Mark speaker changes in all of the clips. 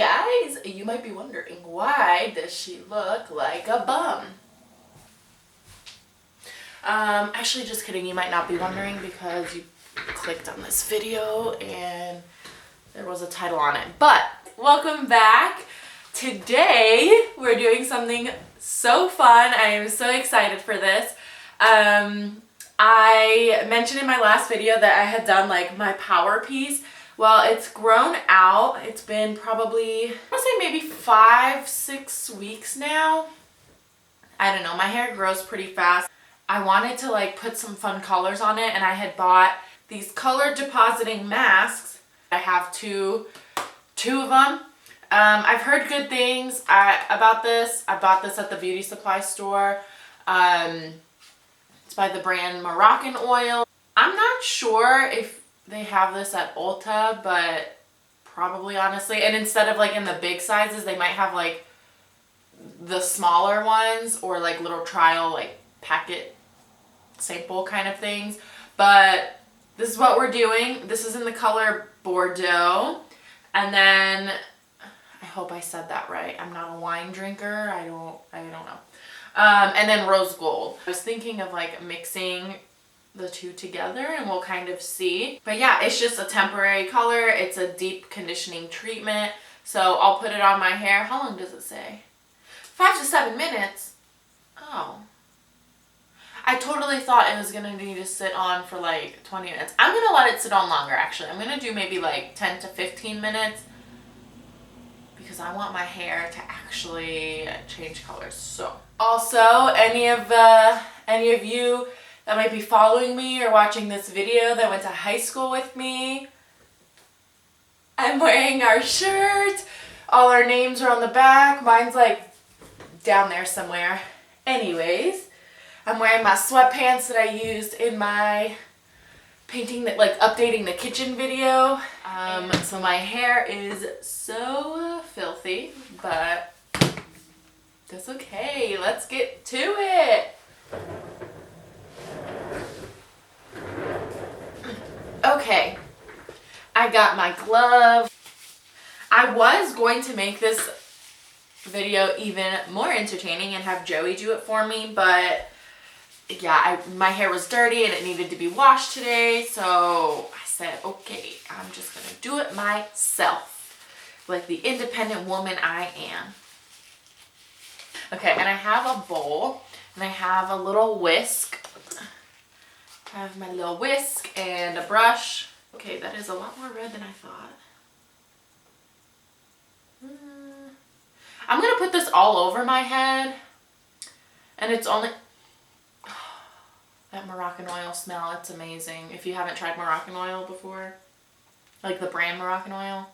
Speaker 1: guys, you might be wondering, why does she look like a bum? Actually, just kidding, you might not be wondering because you clicked on this video and there was a title on it. But welcome back. Today we're doing something so fun. I am so excited for this. I mentioned in my last video that I had done like my power piece. Well, it's grown out. It's been probably, I want to say maybe 5-6 weeks now. I don't know. My hair grows pretty fast. I wanted to like put some fun colors on it, and I had bought these color depositing masks. I have two of them. I've heard good things about this. I bought this at the beauty supply store. It's by the brand Moroccan Oil. I'm not sure if they have this at Ulta, but probably, honestly. And instead of like in the big sizes, they might have like the smaller ones or like little trial like packet sample kind of things. But this is what we're doing. This is in the color Bordeaux. And then, I hope I said that right. I'm not a wine drinker. I don't know. And then rose gold. I was thinking of like mixing the two together and we'll kind of see. But yeah, it's just a temporary color. It's a deep conditioning treatment. So I'll put it on my hair. How long does it say? 5 to 7 minutes. Oh. I totally thought it was gonna need to sit on for like 20 minutes. I'm gonna let it sit on longer actually. I'm gonna do maybe like 10 to 15 minutes because I want my hair to actually change colors. So also, any of you that might be following me or watching this video that went to high school with me, I'm wearing our shirt. All our names are on the back. Mine's like down there somewhere. Anyways, I'm wearing my sweatpants that I used in my painting, that like updating the kitchen video. So my hair is so filthy, but that's okay. Let's get to it. Okay, I got my glove. I was going to make this video even more entertaining and have Joey do it for me, but yeah, my hair was dirty and it needed to be washed today, so I said, okay, I'm just gonna do it myself, like the independent woman I am. Okay, and I have a bowl, and I have a little whisk. I have my little whisk and a brush. Okay, that is a lot more red than I thought. I'm gonna put this all over my head, and it's only, that Moroccan oil smell, it's amazing. If you haven't tried Moroccan oil before, like the brand Moroccan oil,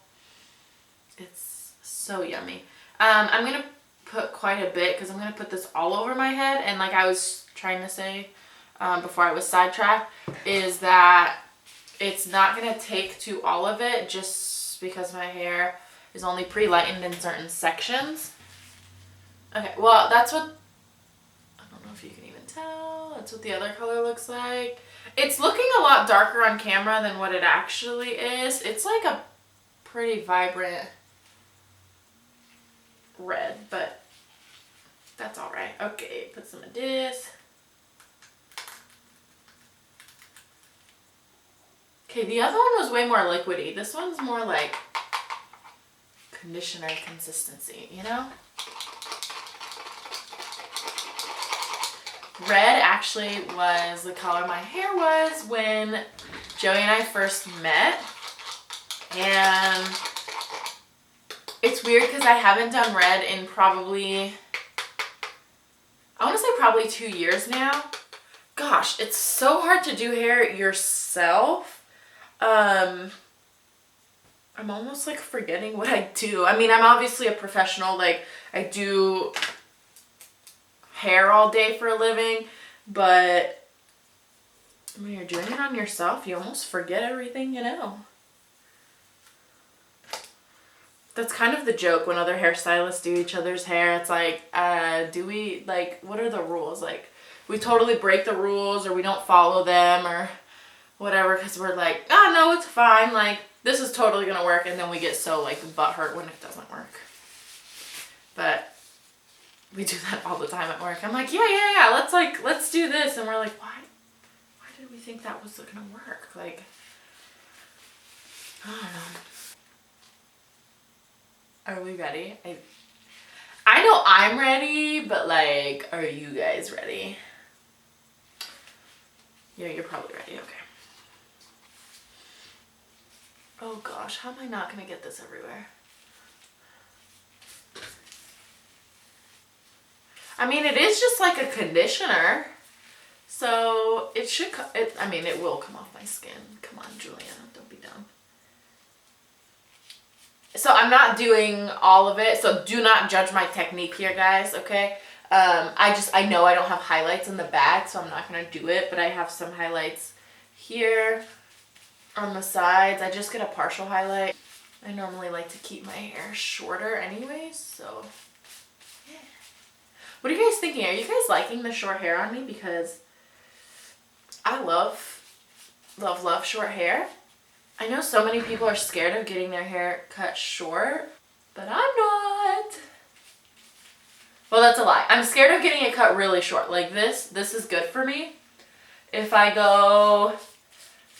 Speaker 1: it's so yummy. I'm gonna put quite a bit because I'm gonna put this all over my head, and like I was trying to say before I was sidetracked, is that it's not gonna take to all of it just because my hair is only pre-lightened in certain sections. Okay, well that's what, I don't know if you can even tell, that's what the other color looks like. It's looking a lot darker on camera than what it actually is. It's like a pretty vibrant red, but that's all right. Okay, put some of this. Okay, the other one was way more liquidy. This one's more like conditioner consistency, you know? Red actually was the color my hair was when Joey and I first met. And it's weird because I haven't done red in probably, I want to say probably 2 years now. Gosh, it's so hard to do hair yourself. I'm almost like forgetting what I do. I mean, I'm obviously a professional, like I do hair all day for a living, but when you're doing it on yourself, you almost forget everything you know. That's kind of the joke when other hairstylists do each other's hair. It's like, do we, like, what are the rules? Like, we totally break the rules or we don't follow them or whatever because we're like, oh no, it's fine. Like, this is totally gonna work, and then we get so like butthurt when it doesn't work. But we do that all the time at work. I'm like, yeah, let's do this, and we're like, why did we think that was gonna work? Like, I don't know. Are we ready? I know I'm ready, but like, are you guys ready? Yeah, you're probably ready. Okay. Oh gosh, how am I not gonna get this everywhere? I mean, it is just like a conditioner, so it should. I mean, it will come off my skin. Come on, Juliana, don't be dumb. So I'm not doing all of it, so do not judge my technique here, guys, okay? I know I don't have highlights in the bag, so I'm not going to do it, but I have some highlights here on the sides. I just get a partial highlight. I normally like to keep my hair shorter anyways, so yeah. What are you guys thinking? Are you guys liking the short hair on me? Because I love short hair. I know so many people are scared of getting their hair cut short, but I'm not. Well, that's a lie. I'm scared of getting it cut really short. Like this is good for me. If I go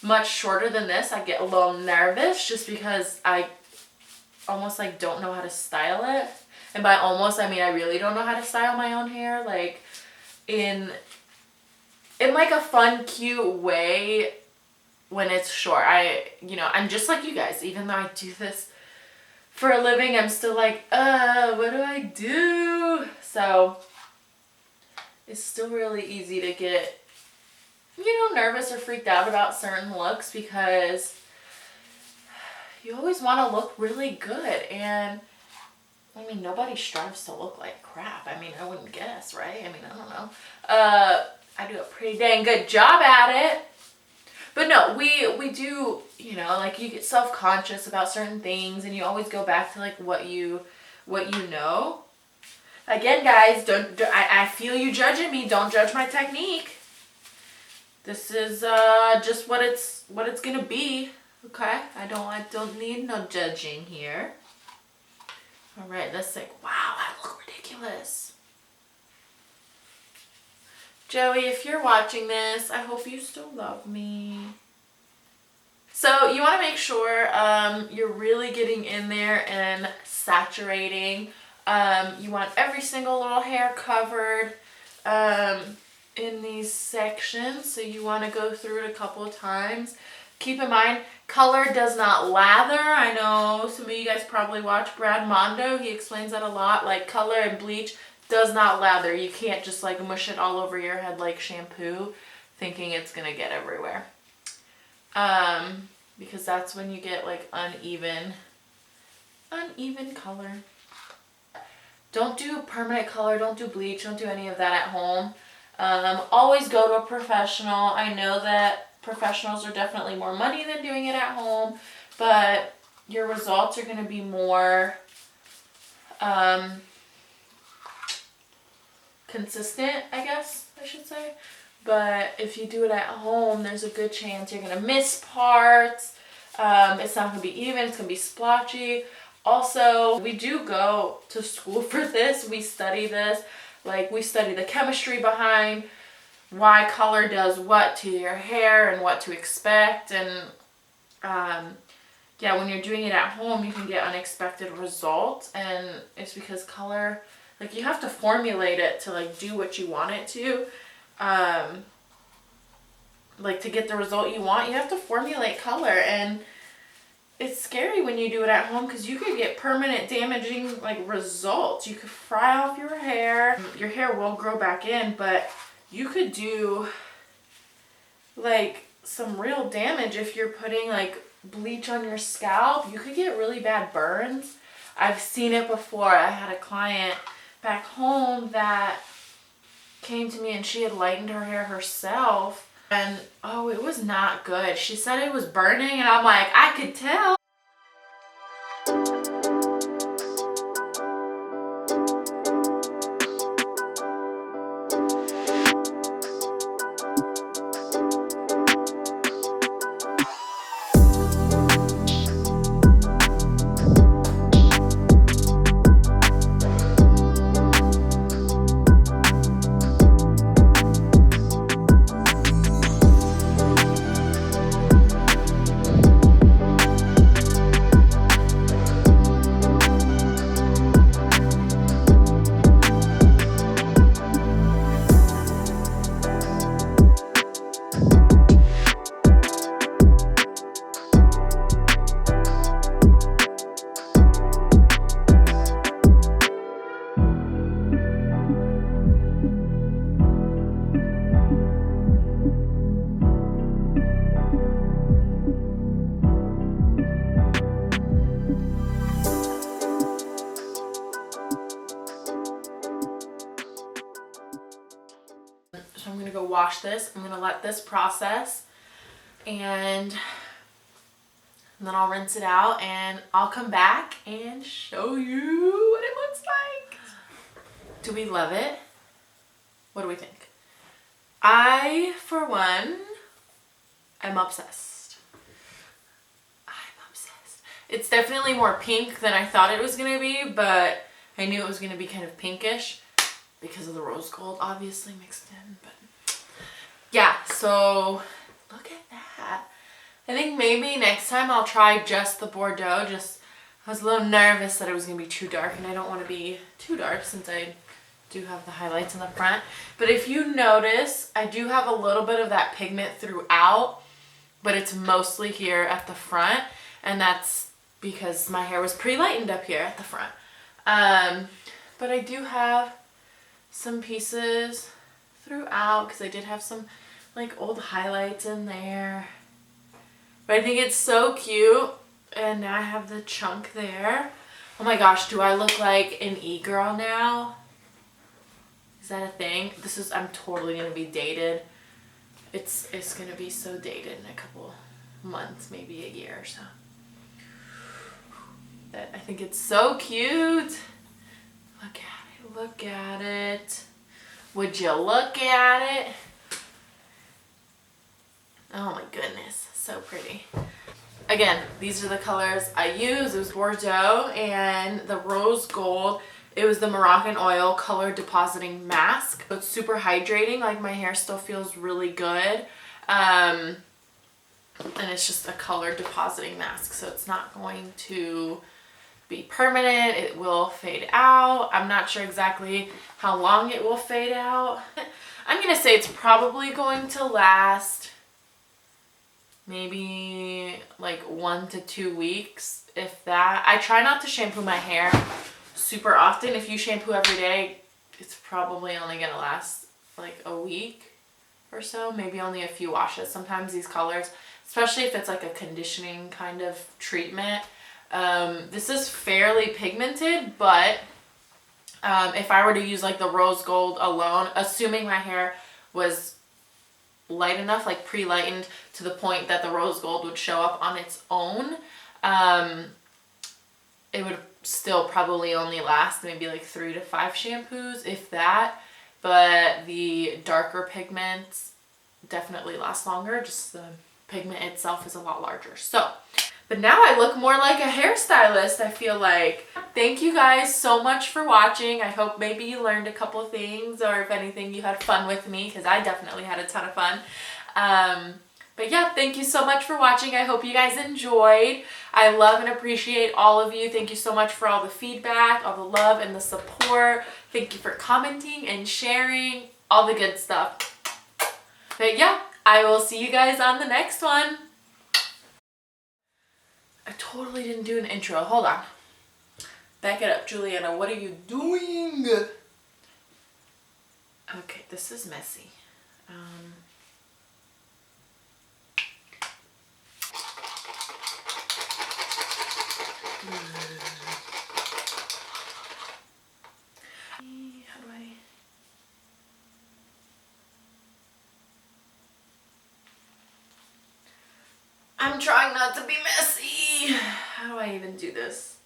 Speaker 1: much shorter than this, I get a little nervous just because I almost like don't know how to style it. And by almost, I mean I really don't know how to style my own hair. Like in like a fun, cute way. When it's short, I'm just like you guys. Even though I do this for a living, I'm still like, what do I do? So it's still really easy to get, nervous or freaked out about certain looks because you always want to look really good. And I mean, nobody strives to look like crap. I mean, I wouldn't guess, right? I mean, I don't know. I do a pretty dang good job at it. But no, we do, like you get self-conscious about certain things and you always go back to like what you know. Again, guys, I feel you judging me. Don't judge my technique. This is just what it's gonna be. Okay? I don't need no judging here. All right, let's think. Wow, I look ridiculous. Joey, if you're watching this, I hope you still love me. So you want to make sure you're really getting in there and saturating. You want every single little hair covered in these sections. So you want to go through it a couple of times. Keep in mind, color does not lather. I know some of you guys probably watch Brad Mondo. He explains that a lot. Like color and bleach does not lather. You can't just like mush it all over your head like shampoo thinking it's gonna get everywhere. Because that's when you get like uneven color. Don't do permanent color, don't do bleach, don't do any of that at home. Always go to a professional. I know that professionals are definitely more money than doing it at home, but your results are gonna be more consistent, I guess I should say. But if you do it at home, there's a good chance you're gonna miss parts. It's not gonna be even, it's gonna be splotchy. Also, we do go to school for this. We study this. Like, we study the chemistry behind why color does what to your hair and what to expect. And yeah, when you're doing it at home, you can get unexpected results. And it's because color, like, you have to formulate it to like do what you want it to. Like, to get the result you want, you have to formulate color. And it's scary when you do it at home because you could get permanent damaging like results. You could fry off your hair. Your hair will grow back in, but you could do like some real damage if you're putting like bleach on your scalp. You could get really bad burns. I've seen it before. I had a client back home that came to me and she had lightened her hair herself. And oh, it was not good. She said it was burning and I'm like, I could tell. wash this. I'm gonna let this process, and then I'll rinse it out, and I'll come back and show you what it looks like. Do we love it? What do we think? I, for one, am obsessed. I'm obsessed. It's definitely more pink than I thought it was gonna be, but I knew it was gonna be kind of pinkish because of the rose gold obviously mixed in. But yeah, so look at that. I think maybe next time I'll try just the Bordeaux. I was a little nervous that it was gonna be too dark, and I don't want to be too dark since I do have the highlights in the front. But if you notice, I do have a little bit of that pigment throughout, but it's mostly here at the front, and that's because my hair was pre-lightened up here at the front. But I do have some pieces throughout because I did have some like old highlights in there. But I think it's so cute, and now I have the chunk there. Oh my gosh, do I look like an e-girl now? Is that a thing? I'm totally gonna be dated. It's gonna be so dated in a couple months, maybe a year or so. But I think it's so cute. Look at it, look at it. Would you look at it? Oh my goodness, so pretty. Again, these are the colors I used. It was Bordeaux and the Rose Gold. It was the Moroccan Oil Color Depositing Mask. It's super hydrating, like my hair still feels really good. And it's just a color depositing mask, so it's not going to be permanent. It will fade out. I'm not sure exactly how long it will fade out. I'm gonna say it's probably going to last maybe like 1 to 2 weeks, if that. I try not to shampoo my hair super often. If you shampoo every day, it's probably only gonna last like a week or so, maybe only a few washes. Sometimes these colors, especially if it's like a conditioning kind of treatment, this is fairly pigmented, but if I were to use like the rose gold alone, assuming my hair was light enough, like pre-lightened to the point that the rose gold would show up on its own, it would still probably only last maybe like 3 to 5 shampoos, if that. But the darker pigments definitely last longer. Just the pigment itself is a lot larger. So, but now I look more like a hairstylist, I feel like. Thank you guys so much for watching. I hope maybe you learned a couple of things, or if anything, you had fun with me, because I definitely had a ton of fun. But yeah, thank you so much for watching. I hope you guys enjoyed. I love and appreciate all of you. Thank you so much for all the feedback, all the love and the support. Thank you for commenting and sharing, all the good stuff. But yeah, I will see you guys on the next one. I totally didn't do an intro. Hold on. Back it up, Juliana. What are you doing? Okay, this is messy. How do I... I'm trying not to be messy. How do I even do this?